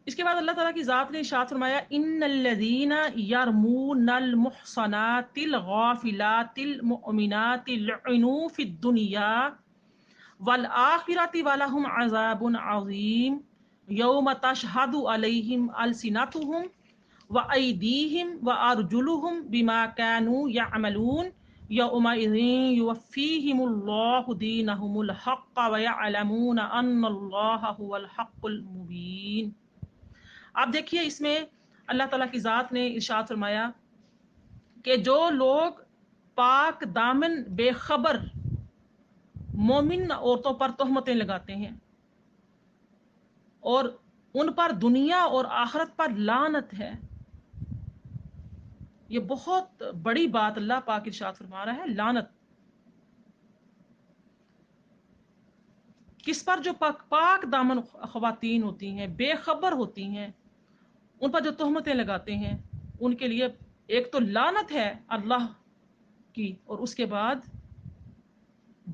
इसके बाद अल्लाह ताला की जात ने इरशाद फरमाया, इन्नल्लज़ीना यरमूनल मुहसनातिल गाफिलातिल मुमिनातिल लुइनु फिद दुनिया वल आखिरति वलहुम अज़ाबुन अज़ीम यौम तशहदु अलैहिम अलसिनतुहुम व अयदीहिम व अर्जुलुहुम बिमा कानू यअमलून यौमइज़िन युवफ़्फ़ीहिमुल्लाहु दीनहुमुल हक़्क़ व यअलमून अन्नल्लाह हुवल हक़्क़ुल मुबीन। आप देखिए इसमें अल्लाह ताला की ज़ात ने इरशाद फरमाया कि जो लोग पाक दामन बेखबर मोमिन औरतों पर तोहमतें लगाते हैं और उन पर दुनिया और आखिरत पर लानत है, ये बहुत बड़ी बात अल्लाह पाक इरशाद फरमा रहा है। लानत किस पर? जो पाक दामन ख्वातीन होती हैं, बेखबर होती हैं, उन पर जो तोहमतें लगाते हैं, उनके लिए एक तो लानत है अल्लाह की, और उसके बाद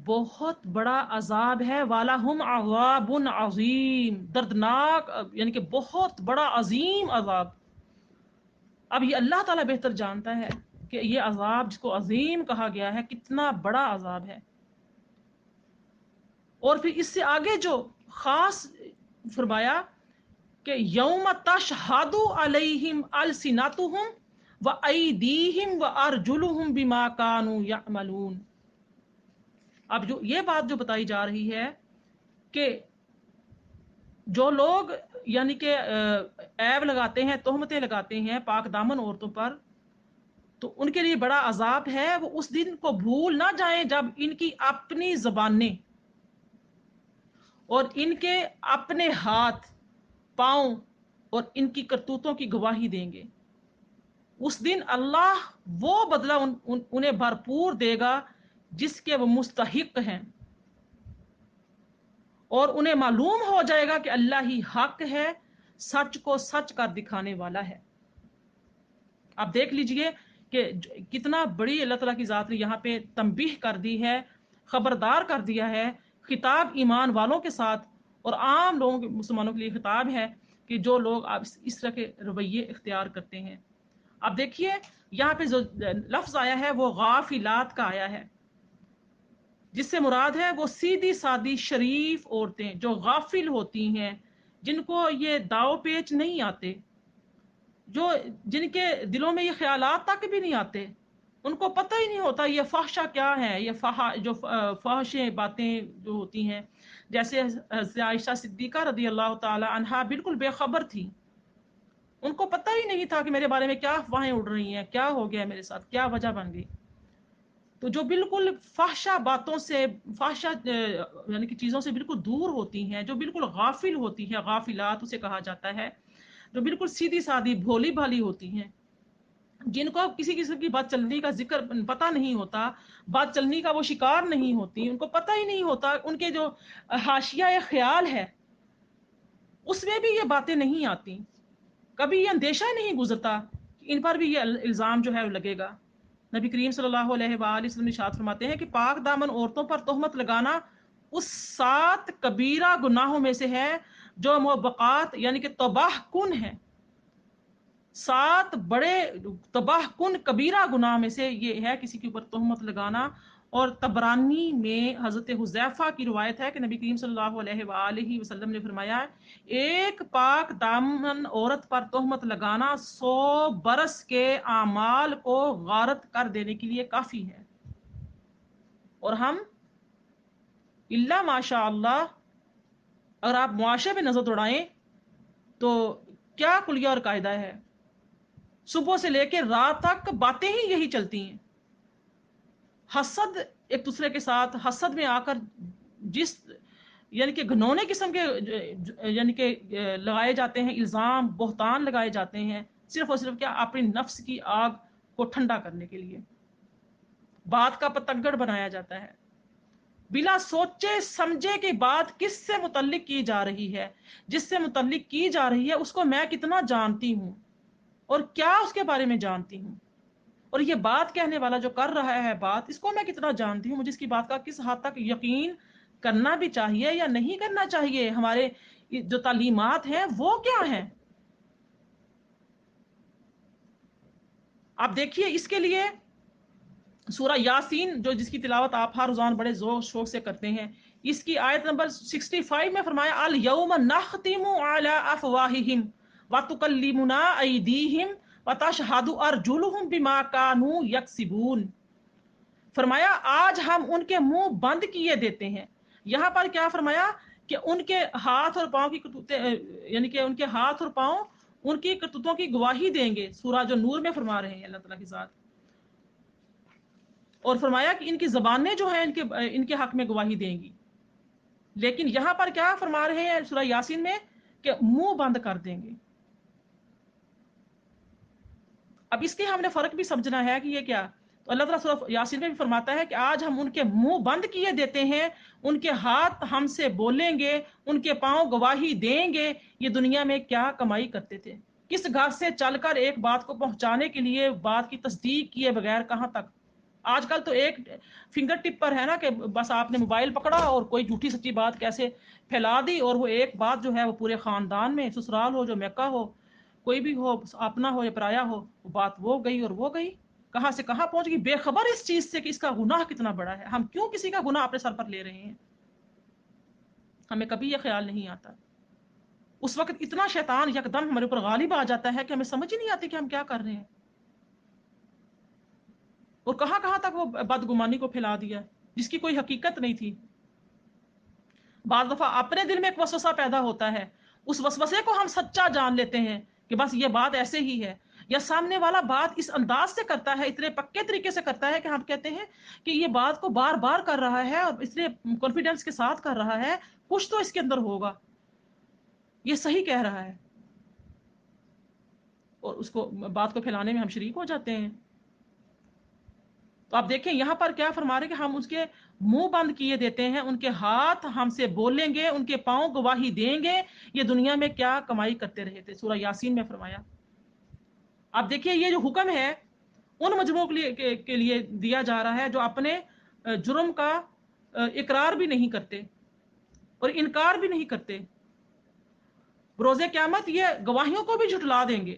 बहुत बड़ा अजाब है। वाला हम अज़ाबुन अज़ीम, दर्दनाक, यानी कि बहुत बड़ा अजीम अजाब। अब ये अल्लाह ताला बेहतर जानता है कि ये अजाब जिसको अजीम कहा गया है कितना बड़ा अजाब है। और फिर इससे आगे जो खास फरमाया कि यौम तशहदु अलैहिम अलसिनतुहुम व अयदीहिम व अर्जुलुहुम बिमा कानू यअमलून। अब जो ये बात जो बताई जा रही है कि जो लोग यानी कि ऐब लगाते हैं, तोहमतें लगाते हैं पाक दामन औरतों पर, तो उनके लिए बड़ा अजाब है। वो उस दिन को भूल ना जाएं जब इनकी अपनी जबानें और इनके अपने हाथ पांव और इनकी करतूतों की गवाही देंगे। उस दिन अल्लाह वो बदला उन्हें भरपूर देगा जिसके वो मुस्तहिक हैं, और उन्हें मालूम हो जाएगा कि अल्लाह ही हक है, सच को सच कर दिखाने वाला है। आप देख लीजिए कि कितना बड़ी अल्लाह ताला की जात ने यहाँ पे तंबीह कर दी है, खबरदार कर दिया है। खिताब ईमान वालों के साथ और आम लोगों के, मुसलमानों के लिए खिताब है कि जो लोग आप इस तरह के रवैये इख्तियार करते हैं। अब देखिए यहाँ पे जो लफ्ज आया है वो गाफिलात का आया है, जिससे मुराद है वो सीधी सादी शरीफ औरतें जो गाफिल होती हैं, जिनको ये दाव पेच नहीं आते, जो जिनके दिलों में ये ख्यालात तक भी नहीं आते, उनको पता ही नहीं होता ये फाहशा क्या है, ये फाहशे बातें जो होती हैं। जैसे आयशा सिद्दीका रदी अल्लाह ताला अन्हा बिल्कुल बेखबर थी, उनको पता ही नहीं था कि मेरे बारे में क्या अफवाहें उड़ रही हैं, क्या हो गया मेरे साथ, क्या वजह बन गई। तो जो बिल्कुल फाहशा बातों से, फाहशा यानी कि चीज़ों से बिल्कुल दूर होती हैं, जो बिल्कुल गाफिल होती हैं, गाफिलात उसे कहा जाता है, जो बिल्कुल सीधी सादी भोली भाली होती हैं, जिनको किसी किस्म की बात चलने का जिक्र पता नहीं होता, बात चलने का वो शिकार नहीं होती, उनको पता ही नहीं होता, उनके जो हाशिया या ख्याल है उसमें भी ये बातें नहीं आती, कभी ये अंदेशा नहीं गुजरता कि इन पर भी ये इल्ज़ाम जो है लगेगा। नबी करीम सल्लल्लाहु अलैहि वसल्लम इरशाद फरमाते हैं कि पाक दामन औरतों पर तोहमत लगाना उस 7 कबीरा गुनाहों में से है जो मुबक्कात यानी कि तबाह कुन है। 7 बड़े तबाह कुन कबीरा गुनाह में से ये है किसी के ऊपर तोहमत लगाना। और तबरानी में हजरत हुज़ैफा की रिवायत है कि नबी करीम सल्लल्लाहु अलैहि वसल्लम ने फरमाया, एक पाक दामन औरत पर तोहमत लगाना 100 बरस के आमाल को गारत कर देने के लिए काफी है। और हम इल्ला माशा अल्लाह, अगर आप मुआशरे पे नजर दौड़ाएं तो क्या कुलिया और कायदा है, सुबह से लेकर रात तक बातें ही यही चलती हैं। हसद, एक दूसरे के साथ हसद में आकर जिस यानी कि घनौने किस्म के यानी कि लगाए जाते हैं इल्ज़ाम, बोहतान लगाए जाते हैं, सिर्फ और सिर्फ क्या, अपनी नफ्स की आग को ठंडा करने के लिए बात का पतंगड़ बनाया जाता है। बिला सोचे समझे की बात किससे मुतल्लिक की जा रही है, जिससे मुतल्लिक की जा रही है उसको मैं कितना जानती हूँ और क्या उसके बारे में जानती हूँ, और ये बात कहने वाला जो कर रहा है बात, इसको मैं कितना जानती हूँ, मुझे इसकी बात का किस हद तक यकीन करना भी चाहिए या नहीं करना चाहिए, हमारे जो तालीमात हैं वो क्या हैं। आप देखिए इसके लिए सूरह यासीन जो जिसकी तिलावत आप हर रोजान बड़े जोर शौक से करते हैं, इसकी आयत नंबर 65 में फरमाया अल यौम नख्तिमु अला अफवाहिहिम व तुकल्लिमुना अयदीहिम व तशहदु अर्जुलुहुम बिमा कानू यक्सिबून। फरमाया आज हम उनके मुंह बंद किए देते हैं। यहां पर क्या फरमाया कि उनके हाथ और पांव की करतूतें, यानी कि उनके हाथ और पांव उनकी करतूतों की गवाही देंगे। सूरह जो नूर में फरमा रहे हैं अल्लाह ताला की जात। और फरमाया कि इनकी जबानें जो है इनके हक में गवाही देंगी। लेकिन यहां पर क्या फरमा रहे हैं सूरह यासीन में कि मुंह बंद कर देंगे। अब इसके हमने फर्क भी समझना है कि ये क्या। तो अल्लाह ताला सूरह यासीन में भी फरमाता है कि आज हम उनके मुंह बंद किए देते हैं, उनके हाथ हमसे बोलेंगे, उनके पांव गवाही देंगे ये दुनिया में क्या कमाई करते थे, किस घर से चलकर एक बात को पहुंचाने के लिए बात की तस्दीक किए बगैर कहां तक। आजकल तो एक फिंगर टिप पर है ना कि बस आपने मोबाइल पकड़ा और कोई झूठी सच्ची बात कैसे फैला दी, और वो एक बात जो है वो पूरे खानदान में, ससुराल हो जो मैका हो, कोई भी हो, अपना हो या पराया हो, वो बात वो गई और वो गई, कहां से कहां पहुंच गई, बेखबर इस चीज से कि इसका गुनाह कितना बड़ा है। हम क्यों किसी का गुनाह अपने सर पर ले रहे हैं, हमें कभी यह ख्याल नहीं आता। उस वक्त इतना शैतान यकदम हमारे ऊपर गालिब आ जाता है कि हमें समझ ही नहीं आती कि हम क्या कर रहे हैं, और कहां कहां तक वो बदगुमानी को फैला दिया जिसकी कोई हकीकत नहीं थी। बाद दफा अपने दिल में एक वसवसा पैदा होता है, उस वसवसे को हम सच्चा जान लेते हैं कि बस ये बात ऐसे ही है, या सामने वाला बात इस अंदाज से करता है, इतने पक्के तरीके से करता है कि हम कहते हैं कि ये बात को बार बार कर रहा है और इसलिए कॉन्फिडेंस के साथ कर रहा है, कुछ तो इसके अंदर होगा, ये सही कह रहा है, और उसको बात को फैलाने में हम शरीक हो जाते हैं। तो आप देखें यहां पर क्या फरमा रहे कि हम उसके मुंह बंद किए देते हैं, उनके हाथ हमसे बोलेंगे, उनके पांव गवाही देंगे ये दुनिया में क्या कमाई करते रहे थे। सूरह यासीन में फरमाया। आप देखिए ये जो हुक्म है उन मजलूमों के लिए दिया जा रहा है जो अपने जुर्म का इकरार भी नहीं करते और इनकार भी नहीं करते। रोज़े क़यामत ये गवाहियों को भी झुठला देंगे।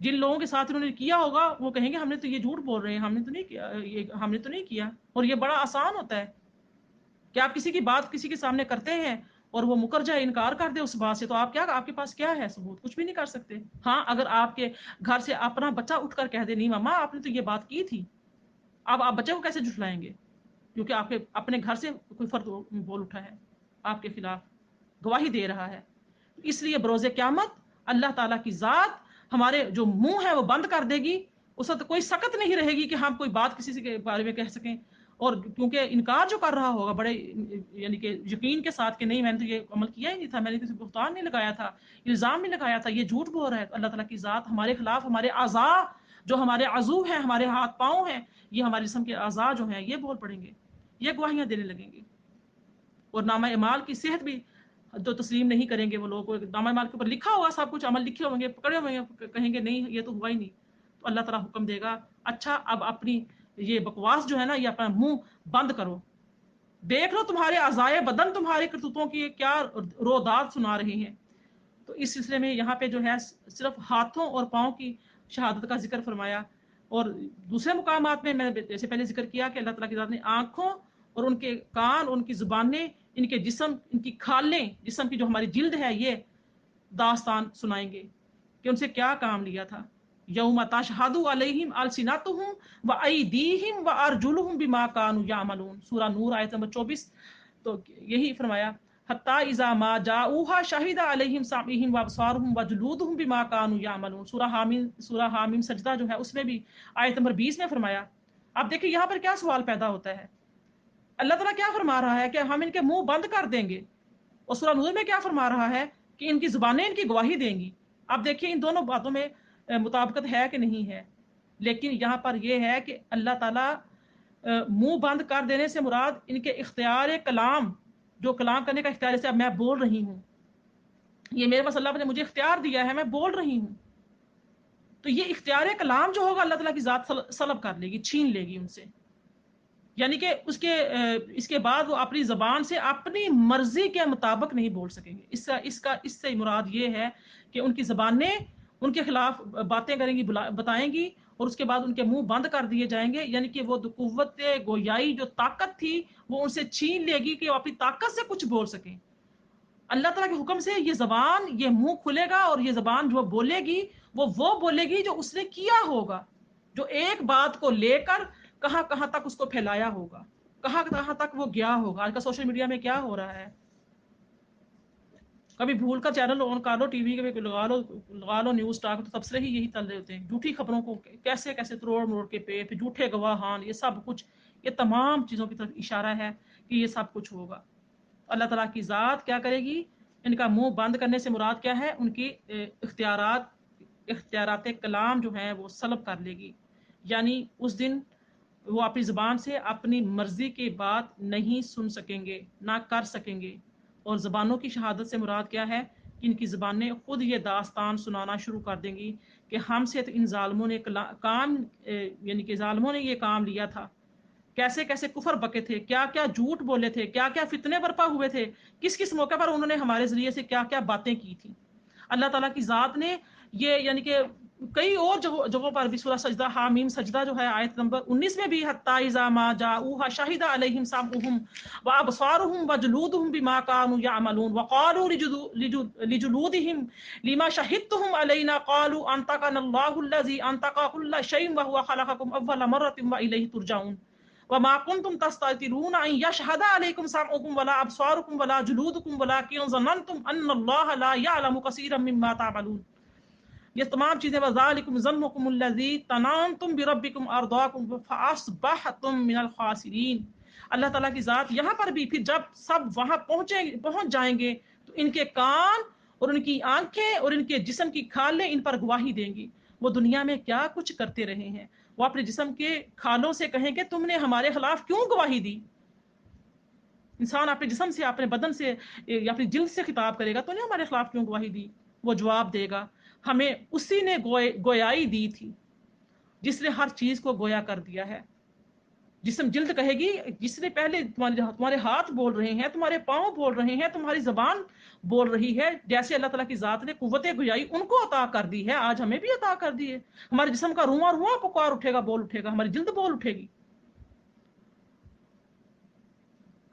जिन लोगों के साथ उन्होंने किया होगा वो कहेंगे हमने तो ये झूठ बोल रहे हैं, हमने तो नहीं किया, ये हमने तो नहीं किया। और ये बड़ा आसान होता है कि आप किसी की बात किसी के सामने करते हैं और वो मुकर जाए, इनकार कर दे उस बात से, तो आप क्या, आपके पास क्या है सबूत, कुछ भी नहीं कर सकते। हाँ, अगर आपके घर से अपना बच्चा उठकर कह दे नहीं मामा आपने तो ये बात की थी, अब आप बच्चे को कैसे झुठलाएंगे, क्योंकि आपके अपने घर से कोई फर्द बोल उठा है आपके खिलाफ, गवाही दे रहा है। इसलिए बरोज़े क़यामत अल्लाह ताला की जात हमारे जो मुंह है वो बंद कर देगी। उस वक्त कोई सकत नहीं रहेगी कि हम कोई बात किसी के बारे में कह सकें, और क्योंकि इनकार जो कर रहा होगा बड़े यानी कि यकीन के साथ कि नहीं मैंने तो ये अमल किया ही नहीं था, मैंने किसी बुहतान नहीं लगाया था, इल्ज़ाम नहीं लगाया था, ये झूठ बोल रहा है। तो अल्लाह ताला की ज़ात हमारे खिलाफ हमारे आज़ा जो हमारे आज़ू हैं, हमारे हाथ पाँव हैं, ये हमारे जिस्म के आज़ा जो हैं ये बोल पड़ेंगे, ये गवाहियाँ देने लगेंगे। और नामा इमाल की सेहत भी जो तस्लीम नहीं करेंगे वो लोग, नामा इमाल के ऊपर लिखा हुआ सब कुछ, अमल लिखे होंगे, पकड़े होंगे, कहेंगे नहीं ये तो हुआ ही नहीं। तो अल्लाह ताला हुक्म देगा अच्छा अब अपनी ये बकवास जो है ना ये अपना मुंह बंद करो, देख लो तुम्हारे अज़ाए बदन तुम्हारे करतूतों की क्या रोदात सुना रहे हैं। तो इस सिलसिले में यहाँ पे जो है सिर्फ हाथों और पाँव की शहादत का जिक्र फरमाया। और दूसरे मुकामात में मैंने जैसे पहले जिक्र किया कि अल्लाह ताला की ज़ात ने आँखों और उनके कान, उनकी ज़ुबानें, इनके जिस्म, इनकी खालें, जिस्म की जो हमारी जिल्द है ये दास्तान सुनाएंगे कि उनसे क्या काम लिया था। यौम तशहदु अलैहिम अलसिनतुहुम व अयदीहिम व अर्जुलुहुम बिमा कानू यामलून। सूरह नूर आयत नंबर 24। तो यही फरमाया हत्ता इज़ा मा जाऊहा शहिदा अलैहिम सामिहिम व अबसारुहुम व जुलूदुहुम बिमा कानू यामलून। सूरह हामीम सजदा जो है उसमें भी आयत नंबर 20 में फरमाया। अब देखिए यहाँ पर क्या सवाल पैदा होता है, अल्लाह ताला क्या फरमा रहा है कि हम इनके मुंह बंद कर देंगे, और सूरह नूर में क्या फरमा रहा है कि इनकी जुबानें इनकी गवाही देंगी। अब देखिए इन दोनों बातों में मुताबिकत है कि नहीं है। लेकिन यहाँ पर यह है कि अल्लाह ताला मुंह बंद कर देने से मुराद इनके इख्तियार कलाम, जो कलाम करने का इख्तियार, जैसे अब मैं बोल रही हूँ, ये मेरे पास अल्लाह ने मुझे इख्तियार दिया है, मैं बोल रही हूँ, तो ये इख्तियार कलाम जो होगा अल्लाह ताला की जात सलब कर लेगी, छीन लेगी उनसे। यानी कि उसके इसके बाद वो अपनी जबान से अपनी मर्जी के मुताबिक नहीं बोल सकेंगे। इसका इसका इससे मुराद ये है कि उनकी जबानें, ان کے خلاف باتیں کریں گی، بتائیں گی، اور اس کے بعد ان کے منہ بند کر دیے جائیں گے. یعنی کہ وہ قوت گویائی جو طاقت تھی وہ ان سے چھین لے گی کہ وہ اپنی طاقت سے کچھ بول سکیں. اللہ تعالیٰ کے حکم سے یہ زبان، یہ منہ کھلے گا، اور یہ زبان جو بولے گی وہ بولے گی جو اس نے کیا ہوگا، جو ایک بات کو لے کر کہاں کہاں تک اس کو پھیلایا ہوگا، کہاں کہاں تک وہ گیا ہوگا. آج کل سوشل میڈیا میں کیا ہو رہا ہے، کبھی بھول کر چینل آن کر لو، ٹی وی کے لگا لو نیوز ٹاک، تو تبصرے ہی یہی چل رہے ہوتے ہیں، جھوٹی خبروں کو کیسے کیسے تروڑ مروڑ کے پھر جھوٹے گواہان، یہ سب کچھ، یہ تمام چیزوں کی طرف اشارہ ہے کہ یہ سب کچھ ہوگا. اللہ تعالیٰ کی ذات کیا کرے گی؟ ان کا منہ بند کرنے سے مراد کیا ہے؟ ان کی اختیارات کلام جو ہیں وہ سلب کر لے گی. یعنی اس دن وہ اپنی زبان سے اپنی مرضی کی بات نہیں سن سکیں گے، نہ کر سکیں گے. اور زبانوں کی شہادت سے مراد کیا ہے؟ کہ ان کی زبانیں خود یہ داستان سنانا شروع کر دیں گی کہ ہم سے تو ان ظالموں نے کام یعنی کہ ظالموں نے یہ کام لیا تھا، کیسے کیسے کفر بکے تھے، کیا کیا جھوٹ بولے تھے، کیا کیا فتنے برپا ہوئے تھے، کس کس موقع پر انہوں نے ہمارے ذریعے سے کیا کیا باتیں کی تھی. اللہ تعالیٰ کی ذات نے یہ یعنی کہ کئی اور جگہوں پر بھی سورہ سجدہ حامیم سجدہ جو ہے آیت نمبر 19 میں بھی حتی اذا ما جاؤہا شہد علیہم سمعہم وابصارہم وجلودہم بما کانوا یعملون وقالوا لجلودہم لما شہدتم علینا قالوا انطقنا اللہ الذی انطق کل شیء وہو خلقکم اول مرۃ والیہ ترجعون وما کنتم تستترون ان یشہد علیکم سمعکم ولا ابصارکم ولا جلودکم ولکن ظننتم ان اللہ لا یعلم کثیرا مما تعملون. یہ تمام چیزیں وذالکم ظنکم الذی تنانتم بربکم ارداکم فاصبحتم من الخاسرین. اللہ تعالیٰ کی ذات یہاں پر بھی پھر جب سب وہاں پہنچ جائیں گے تو ان کے کان اور ان کی آنکھیں اور ان کے جسم کی کھالیں ان پر گواہی دیں گی. وہ دنیا میں کیا کچھ کرتے رہے ہیں، وہ اپنے جسم کے کھالوں سے کہیں کہ تم نے ہمارے خلاف کیوں گواہی دی. انسان اپنے جسم سے، اپنے بدن سے یا اپنی جلد سے خطاب کرے گا تو نہیں ہمارے خلاف کیوں گواہی دی. وہ جواب دے گا ہمیں اسی نے گویائی دی تھی جس نے ہر چیز کو گویا کر دیا ہے. جسم جلد کہے گی جس نے پہلے تمہارے ہاتھ بول رہے ہیں، تمہارے پاؤں بول رہے ہیں، تمہاری زبان بول رہی ہے. جیسے اللہ تعالیٰ کی ذات نے قوت گویائی ان کو عطا کر دی ہے، آج ہمیں بھی عطا کر دی ہے. ہمارے جسم کا رواں رواں پکار اٹھے گا، بول اٹھے گا، ہماری جلد بول اٹھے گی،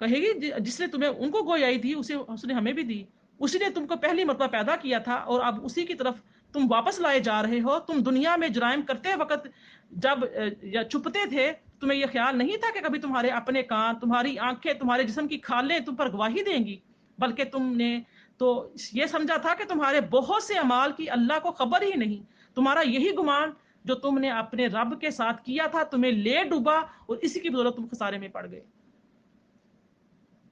کہے گی جس نے تمہیں ان کو گویائی دی اس نے ہمیں بھی دی. اسی نے تم کو پہلی مرتبہ پیدا کیا تھا اور اب اسی کی طرف تم واپس لائے جا رہے ہو. تم دنیا میں جرائم کرتے وقت جب چھپتے تھے تمہیں یہ خیال نہیں تھا کہ کبھی تمہارے اپنے کان، تمہاری آنکھیں، تمہارے جسم کی کھالیں تم پر گواہی دیں گی، بلکہ تم نے تو یہ سمجھا تھا کہ تمہارے بہت سے اعمال کی اللہ کو خبر ہی نہیں. تمہارا یہی گمان جو تم نے اپنے رب کے ساتھ کیا تھا تمہیں لے ڈوبا اور اسی کی بدولت تم خسارے میں پڑ گئے.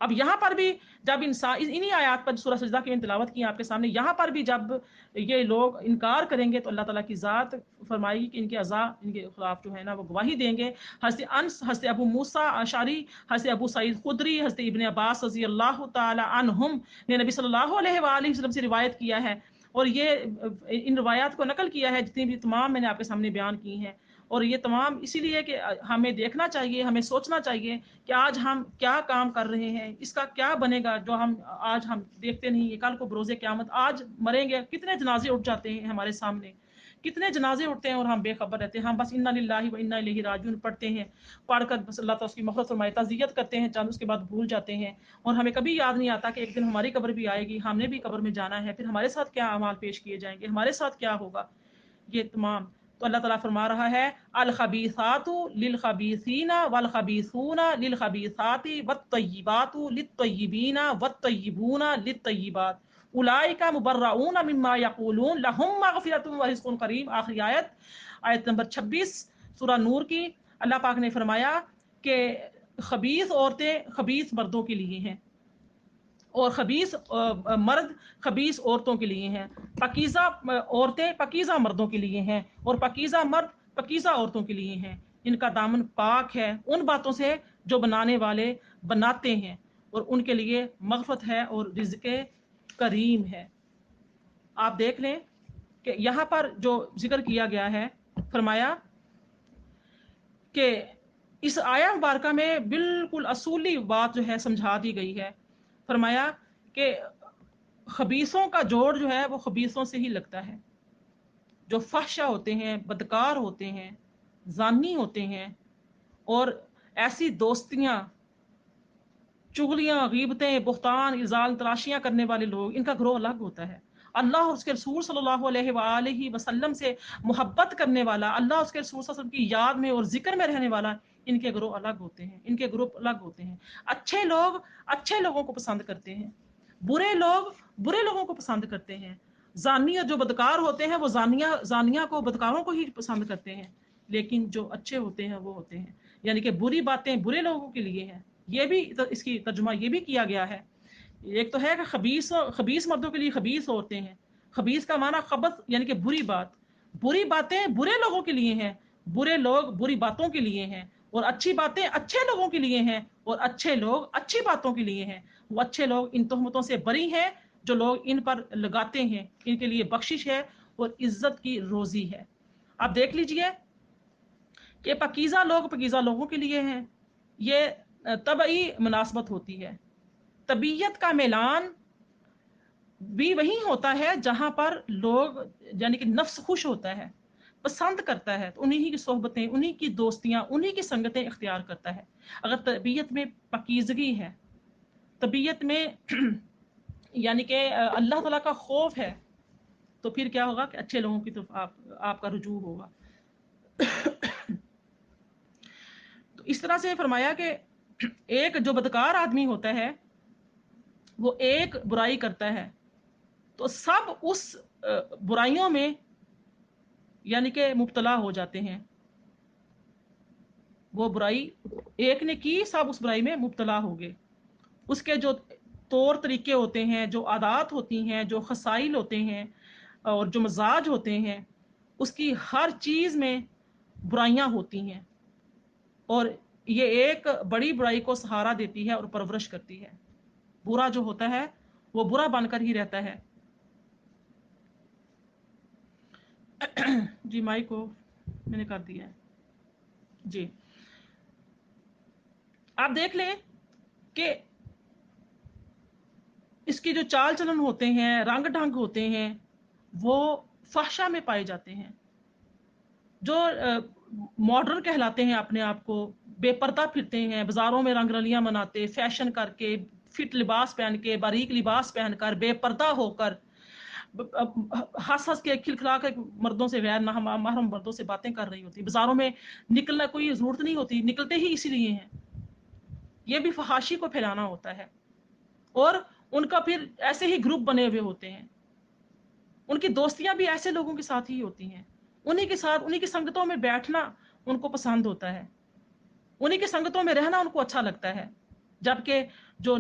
اب یہاں پر بھی جب انسان انہی آیات پر سورہ سجدہ کی تلاوت کی آپ کے سامنے، یہاں پر بھی جب یہ لوگ انکار کریں گے تو اللہ تعالیٰ کی ذات فرمائے گی کہ ان کے اعضاء ان کے خلاف جو ہے نا وہ گواہی دیں گے. حضرت انس، حضرت ابو موسیٰ اشعری، حضرت ابو سعید خدری، حضرت ابن عباس رضی اللہ تعالی عنہم نے نبی صلی اللہ علیہ وآلہ وسلم سے روایت کیا ہے، اور یہ ان روایات کو نقل کیا ہے جتنی بھی تمام میں نے آپ کے سامنے بیان کی ہیں. اور یہ تمام اسی لیے کہ ہمیں دیکھنا چاہیے، ہمیں سوچنا چاہیے کہ آج ہم کیا کام کر رہے ہیں، اس کا کیا بنے گا جو آج ہم دیکھتے نہیں ہیں. کل کو بروز قیامت آج مریں گے، کتنے جنازے اٹھ جاتے ہیں ہمارے سامنے، کتنے جنازے اٹھتے ہیں اور ہم بے خبر رہتے ہیں. ہم بس انا للہ و انا الیہ راجعون پڑھتے ہیں، پڑھ کر بس اللہ تعالیٰ اس کی مغفرت فرمائے تعزیت کرتے ہیں چند، اس کے بعد بھول جاتے ہیں. اور ہمیں کبھی یاد نہیں آتا کہ ایک دن ہماری قبر بھی آئے گی، ہم نے بھی قبر میں جانا ہے، پھر ہمارے ساتھ کیا اعمال پیش کیے جائیں گے، ہمارے ساتھ کیا ہوگا. یہ تمام تو اللہ تعالیٰ فرما رہا ہے الخبیثات للخبیثین والخبیثون للخبیثات والطیبات للطیبین والطیبون للطیبات اولئک مبرؤون مما یقولون لہم مغفرۃ ورزق کریم. آخری آیت نمبر 26 سورہ نور کی. اللہ پاک نے فرمایا کہ خبیث عورتیں خبیث مردوں کے لیے ہیں اور خبیث مرد خبیث عورتوں کے لیے ہیں، پاکیزہ عورتیں پاکیزہ مردوں کے لیے ہیں اور پاکیزہ مرد پاکیزہ عورتوں کے لیے ہیں. ان کا دامن پاک ہے ان باتوں سے جو بنانے والے بناتے ہیں، اور ان کے لیے مغفرت ہے اور رزق کریم ہے. آپ دیکھ لیں کہ یہاں پر جو ذکر کیا گیا ہے، فرمایا کہ اس آیہ مبارکہ میں بالکل اصولی بات جو ہے سمجھا دی گئی ہے. فرمایا کہ خبیثوں کا جوڑ جو ہے وہ خبیثوں سے ہی لگتا ہے. जो फहशा होते हैं, बदकार होते हैं, जानी होते हैं, और ऐसी दोस्तियां, चुगलियां, गीबतें, बुहतान, इजाल तराशियां करने वाले लोग, इनका ग्रोह अलग होता है। अल्लाह और उसके रसूल सल्लल्लाहु अलैहि वसल्लम से मोहब्बत करने वाला, अल्लाह उसके रसूल सल्लल्लाहु अलैहि वसल्लम की याद में और जिक्र में रहने वाला, इनके ग्रोह अलग होते हैं, इनके ग्रुप अलग होते हैं। अच्छे लोग अच्छे लोगों को पसंद करते हैं, बुरे लोग बुरे लोगों को पसंद करते हैं। जानी और जो बदकार होते हैं वो जानिया को, बदकारों को ही पसंद करते हैं। लेकिन जो अच्छे होते हैं वो होते हैं, यानी कि बुरी बातें बुरे लोगों के लिए हैं। ये भी इसकी तर्जुमा ये भी किया गया है। एक तो है कि खबीस मर्दों के लिए खबीस होते हैं। खबीस का माना खबस यानी कि बुरी बात, बुरी बातें बुरे लोगों के लिए हैं, बुरे लोग बुरी बातों के लिए हैं, और अच्छी बातें अच्छे लोगों के लिए हैं, और अच्छे लोग अच्छी बातों के लिए हैं। वो अच्छे लोग इन तोहमतों से बरी हैं जो लोग इन पर लगाते हैं, इनके लिए बख्शिश है और इज्जत की रोजी है। आप देख लीजिए कि पकीज़ा लोग पकीज़ा लोगों के लिए हैं। ये तबई मुनासबत होती है। तबीयत का मिलान भी वही होता है जहां पर लोग, यानी कि नफ्स खुश होता है, पसंद करता है, तो उन्हीं की सोहबतें, उन्हीं की दोस्तियां, उन्हीं की संगतें इख्तियार करता है। अगर तबीयत में पकीज़गी है, तबीयत में यानी कि अल्लाह ताला का खौफ है, तो फिर क्या होगा कि अच्छे लोगों की तरफ आपका रुजू होगा। तो इस तरह से फरमाया कि एक जो बदकार आदमी होता है वो एक बुराई करता है तो सब उस बुराइयों में यानी कि मुब्तला हो जाते हैं। वो बुराई एक ने की, सब उस बुराई में मुब्तला हो गए। उसके जो तौर तरीके होते हैं, जो आदात होती हैं, जो खसाइल होते हैं और जो मजाज होते हैं, उसकी हर चीज में बुराइयां होती हैं, और ये एक बड़ी बुराई को सहारा देती है और परवरिश करती है। बुरा जो होता है वो बुरा बनकर ही रहता है। जी माइक को मैंने कर दिया है जी। आप देख लें कि इसकी जो चाल चलन होते हैं, रंग ढंग होते हैं, वो फहशा में पाए जाते हैं। जो मॉडर्न कहलाते हैं, अपने आप को बेपर्दा फिरते हैं, बाजारों में रंग रलियां मनाते, फैशन करके, फिट लिबास पहन के, बारीक लिबास पहनकर, बेपर्दा होकर, हंस हंस के खिलखिला के मर्दों से, गैर महरम मर्दों से बातें कर रही होती। बाजारों में निकलना कोई जरूरत नहीं होती, निकलते ही इसीलिए हैं। ये भी फहाशी को फैलाना होता है। और उनका फिर ऐसे ही ग्रुप बने हुए होते हैं, उनकी दोस्तियां भी ऐसे लोगों के साथ ही होती हैं, उन्हीं के साथ, उन्हीं की संगतों में बैठना उनको पसंद होता है, उन्हीं की संगतों में रहना उनको अच्छा लगता है। जबकि जो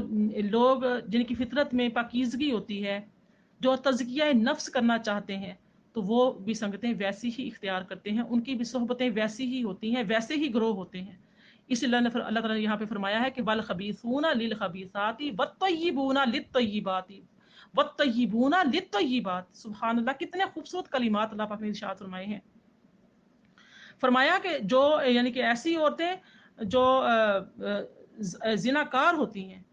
लोग जिनकी फितरत में पाकीज़गी होती है, जो तज़किया नफ्स करना चाहते हैं, तो वो भी संगतें वैसी ही इख्तियार करते हैं, उनकी भी सोहबतें वैसी ही होती हैं, वैसे ही ग्रो होते हैं। इसलिए अल्लाह ताला ने यहाँ पे फरमाया है कि वल खबीसूना लिल खबीसाती वत्तय्यिबूना लित्तय्यिबाती वत्तय्यिबूना लित्तय्यिबात। सुभान अल्लाह, कितने खूबसूरत कलिमात अल्लाह पाक ने इरशाद फरमाए हैं। फरमाया कि जो यानी कि ऐसी औरतें जो जिनाकार होती हैं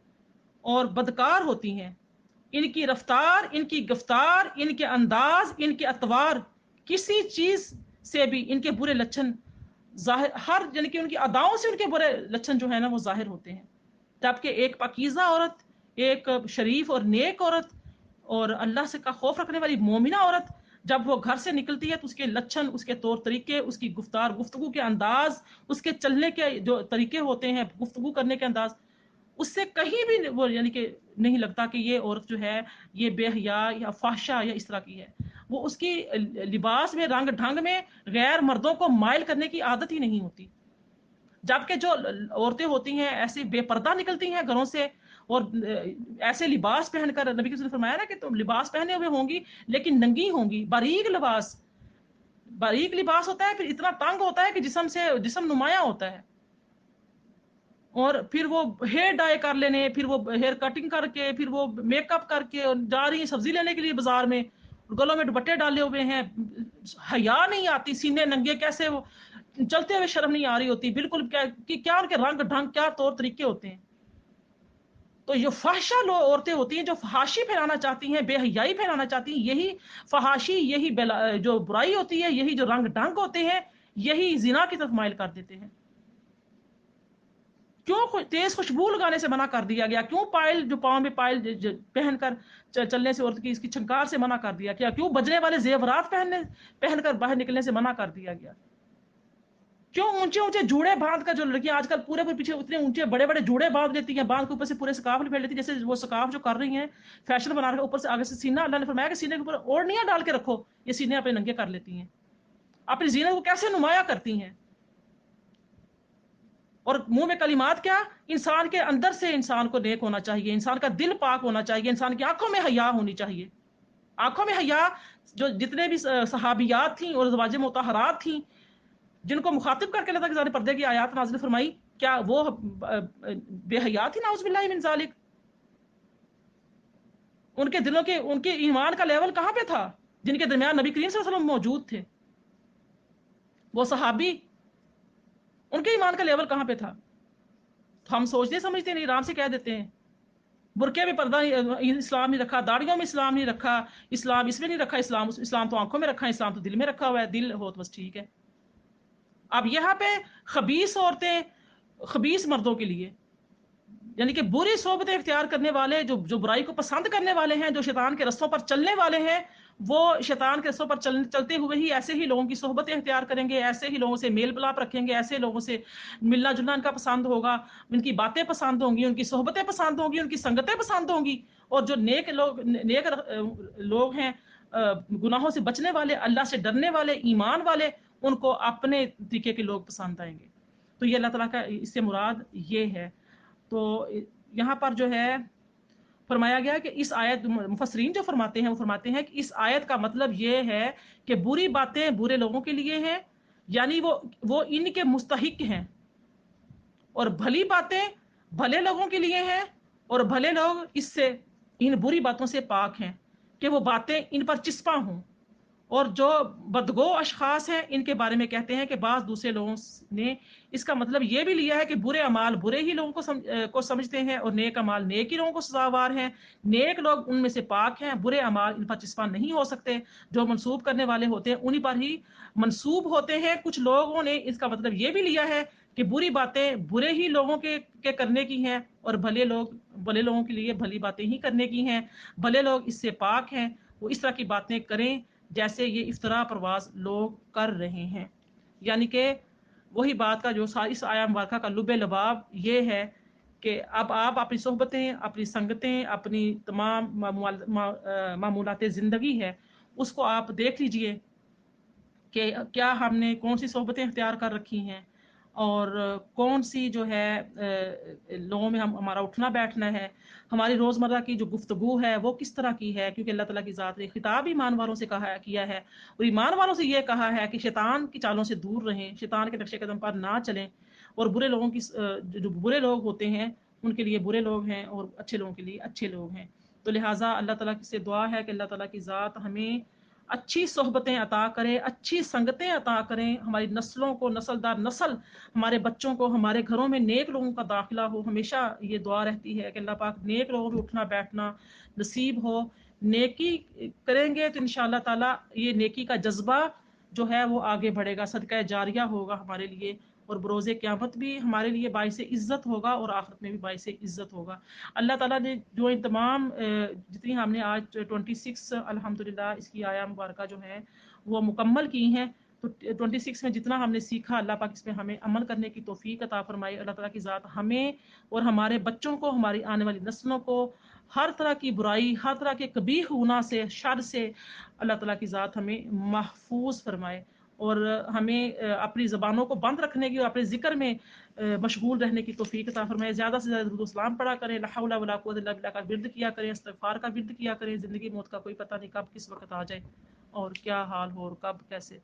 और बदकार होती हैं, इनकी रफ्तार, इनकी गिरफ्तार, इनके अंदाज, इनके अतवार, किसी चीज से भी इनके बुरे लक्षण जाहिर, हर यानी कि उनकी अदाओं से उनके बुरे लक्षण जो है ना वो जाहिर होते हैं। जबकि एक पाकीज़ा औरत, एक शरीफ और नेक औरत और अल्लाह से का खौफ रखने वाली मोमिना औरत, जब वो घर से निकलती है तो उसके लक्षण, उसके तौर तरीके, उसकी गुफ्तार, गुफ्तगू के अंदाज, उसके चलने के जो तरीके होते हैं, गुफ्तगू करने के अंदाज, उससे कहीं भी वो यानी कि नहीं लगता कि ये औरत जो है ये बेहया या फाहशा या इस तरह की है। वो उसकी लिबास में, रंग ढंग में गैर मर्दों को माइल करने की आदत ही नहीं होती। जबकि जो औरतें होती हैं ऐसे बेपर्दा निकलती हैं घरों से, और ऐसे लिबास पहनकर, नबी ने फरमाया ना कि तुम लिबास पहने हुए होंगी लेकिन नंगी होंगी, बारीक लिबास, बारीक लिबास होता है, फिर इतना तंग होता है कि जिस्म से जिस्म नुमाया होता है। और फिर वो हेयर डाई कर लेने, फिर वो हेयर कटिंग करके, फिर वो मेकअप करके, और जा रही है सब्जी लेने के लिए बाजार में, गलों में दुपट्टे डाले हुए हैं, हया नहीं आती, सीने नंगे, कैसे वो चलते हुए शर्म नहीं आ रही होती बिल्कुल। क्या कि क्या उनके रंग ढंग, क्या तौर तरीके होते हैं। تو یہ فحشہ عورتیں ہوتی ہیں جو فحاشی پھیلانا چاہتی ہیں، بے حیائی پھیلانا چاہتی ہیں، یہی فحاشی، یہی جو برائی ہوتی ہے، یہی جو رنگ ڈھنگ ہوتے ہیں، یہی زنا کی طرف مائل کر دیتے ہیں۔ کیوں تیز خوشبو لگانے سے منع کر دیا گیا؟ کیوں پائل، جو پاؤں میں پائل پہن کر چلنے سے عورت کی اس کی چھنکار سے منع کر دیا گیا؟ کیوں بجنے والے زیورات پہن کر باہر نکلنے سے منع کر دیا گیا؟ کیوں اونچے اونچے جوڑے باندھ کر جو لڑکیاں آج کل پورے پیچھے اتنے اونچے بڑے بڑے جوڑے باندھ لیتی ہیں، باندھ کے اوپر سے پورے سکارف لپیٹ لیتی ہیں، جیسے وہ سکارف جو کر رہی ہیں فیشن بنا رہے ہیں، اوپر سے آگے سے سینہ، اللہ نے فرمایا کہ سینے کے اوپر اوڑھنیاں ڈال کے رکھو، یہ سینے اپنے ننگے کر لیتی ہیں، اپنی زینت کو کیسے نمایاں کرتی ہیں۔ اور منہ میں کلمات کیا؟ انسان کے اندر سے انسان کو نیک ہونا چاہیے، انسان کا دل پاک ہونا چاہیے، انسان کی آنکھوں میں حیا ہونی چاہیے، آنکھوں میں حیا۔ جو جتنے بھی صحابیات تھیں اور ازواج مطہرات تھیں جن کو مخاطب کر کے اللہ تعالیٰ نے پردے کی آیات نازل فرمائی، کیا وہ بے حیا تھی؟ نعوذ باللہ من ذالک۔ ان کے دلوں کے، ان کے ایمان کا لیول کہاں پہ تھا؟ جن کے درمیان نبی کریم صلی اللہ علیہ وسلم موجود تھے، وہ صحابی، ان کے ایمان کا لیول کہاں پہ تھا؟ تو ہم سوچتے سمجھتے نہیں، آرام سے کہہ دیتے ہیں برقعے میں پردہ اسلام نہیں رکھا، داڑھیوں میں اسلام نہیں رکھا، اسلام اس میں نہیں رکھا، اسلام تو آنکھوں میں رکھا ہے، اسلام تو دل میں رکھا ہوا ہے، دل ہو تو بس ٹھیک ہے۔ اب یہاں پہ خبیث عورتیں خبیث مردوں کے لیے، یعنی کہ بری صحبتیں اختیار کرنے والے، جو برائی کو پسند کرنے والے ہیں، جو شیطان کے رستوں پر چلنے والے ہیں، وہ شیطان کے رستوں پر چلتے ہوئے ہی ایسے ہی لوگوں کی صحبتیں اختیار کریں گے، ایسے ہی لوگوں سے میل ملاپ رکھیں گے، ایسے لوگوں سے ملنا جلنا ان کا پسند ہوگا، ان کی باتیں پسند ہوں گی، ان کی صحبتیں پسند ہوں گی، ان کی سنگتیں پسند ہوں گی۔ اور جو نیک لوگ ہیں، گناہوں سے بچنے والے، اللہ سے ڈرنے والے، ایمان والے، ان کو اپنے طریقے کے لوگ پسند آئیں گے۔ تو یہ اللہ تعالیٰ کا اس سے مراد یہ ہے۔ تو یہاں پر جو ہے فرمایا گیا کہ اس آیت، مفسرین جو فرماتے ہیں وہ فرماتے ہیں کہ اس آیت کا مطلب یہ ہے کہ بری باتیں برے لوگوں کے لیے ہیں، یعنی وہ ان کے مستحق ہیں، اور بھلی باتیں بھلے لوگوں کے لیے ہیں، اور بھلے لوگ اس سے، ان بری باتوں سے پاک ہیں کہ وہ باتیں ان پر چسپاں ہوں۔ اور جو بدگو اشخاص ہیں ان کے بارے میں کہتے ہیں کہ بعض دوسرے لوگوں نے اس کا مطلب یہ بھی لیا ہے کہ برے اعمال برے ہی لوگوں کو سمجھتے ہیں، اور نیک اعمال نیک ہی لوگوں کو سزاوار ہیں، نیک لوگ ان میں سے پاک ہیں، برے اعمال ان پر چسپاں نہیں ہو سکتے، جو منسوب کرنے والے ہوتے ہیں انہی پر ہی منسوب ہوتے ہیں۔ کچھ لوگوں نے اس کا مطلب یہ بھی لیا ہے کہ بری باتیں برے ہی لوگوں کے کرنے کی ہیں، اور بھلے لوگوں کے لیے بھلی باتیں ہی کرنے کی ہیں، بھلے لوگ اس سے پاک ہیں، وہ اس طرح کی باتیں کریں جیسے یہ افطرا پرواز لوگ کر رہے ہیں۔ یعنی کہ وہی بات کا جو اس آیا مبارکہ کا لب لباب یہ ہے کہ اب آپ اپنی صحبتیں، اپنی سنگتیں، اپنی تمام معمولات زندگی ہے، اس کو آپ دیکھ لیجئے کہ کیا ہم نے کون سی صحبتیں اختیار کر رکھی ہیں، اور کون سی جو ہے لوگوں میں ہمارا اٹھنا بیٹھنا ہے، ہماری روزمرہ کی جو گفتگو ہے وہ کس طرح کی ہے، کیونکہ اللہ تعالیٰ کی ذات نے خطاب ایمان والوں سے کیا ہے، اور ایمان والوں سے یہ کہا ہے کہ شیطان کی چالوں سے دور رہیں، شیطان کے نقش قدم پر نہ چلیں، اور برے لوگوں کی جو برے لوگ ہوتے ہیں ان کے لیے برے لوگ ہیں، اور اچھے لوگوں کے لیے اچھے لوگ ہیں۔ تو لہٰذا اللہ تعالیٰ سے دعا ہے کہ اللہ تعالیٰ کی ذات ہمیں اچھی صحبتیں عطا کرے، اچھی سنگتیں عطا کریں، ہماری نسلوں کو، نسل در نسل، ہمارے بچوں کو، ہمارے گھروں میں نیک لوگوں کا داخلہ ہو۔ ہمیشہ یہ دعا رہتی ہے کہ اللہ پاک نیک لوگوں میں اٹھنا بیٹھنا نصیب ہو۔ نیکی کریں گے تو انشاءاللہ تعالی یہ نیکی کا جذبہ جو ہے وہ آگے بڑھے گا، صدقہ جاریہ ہوگا ہمارے لیے، اور بروز قیامت بھی ہمارے لیے باعث عزت ہوگا، اور آخرت میں بھی باعث عزت ہوگا۔ اللہ تعالیٰ نے جو ان تمام جتنی ہم نے آج 26 الحمدللہ اس کی آیا مبارکہ جو ہے وہ مکمل کی ہیں، تو 26 میں جتنا ہم نے سیکھا اللہ پاک اس میں ہمیں عمل کرنے کی توفیق عطا فرمائے۔ اللہ تعالیٰ کی ذات ہمیں اور ہمارے بچوں کو، ہماری آنے والی نسلوں کو ہر طرح کی برائی، ہر طرح کے قبیح گناہ سے، شر سے اللہ تعالیٰ کی ذات ہمیں محفوظ فرمائے، اور ہمیں اپنی زبانوں کو بند رکھنے کی اور اپنے ذکر میں مشغول رہنے کی توفیق عطا فرمائے۔ زیادہ سے زیادہ درود و سلام پڑھا کریں، لا حول ولا قوت الا باللہ کا ورد کیا کریں، استغفار کا ورد کیا کریں۔ زندگی موت کا کوئی پتہ نہیں کب کس وقت آ جائے اور کیا حال ہو اور کب کیسے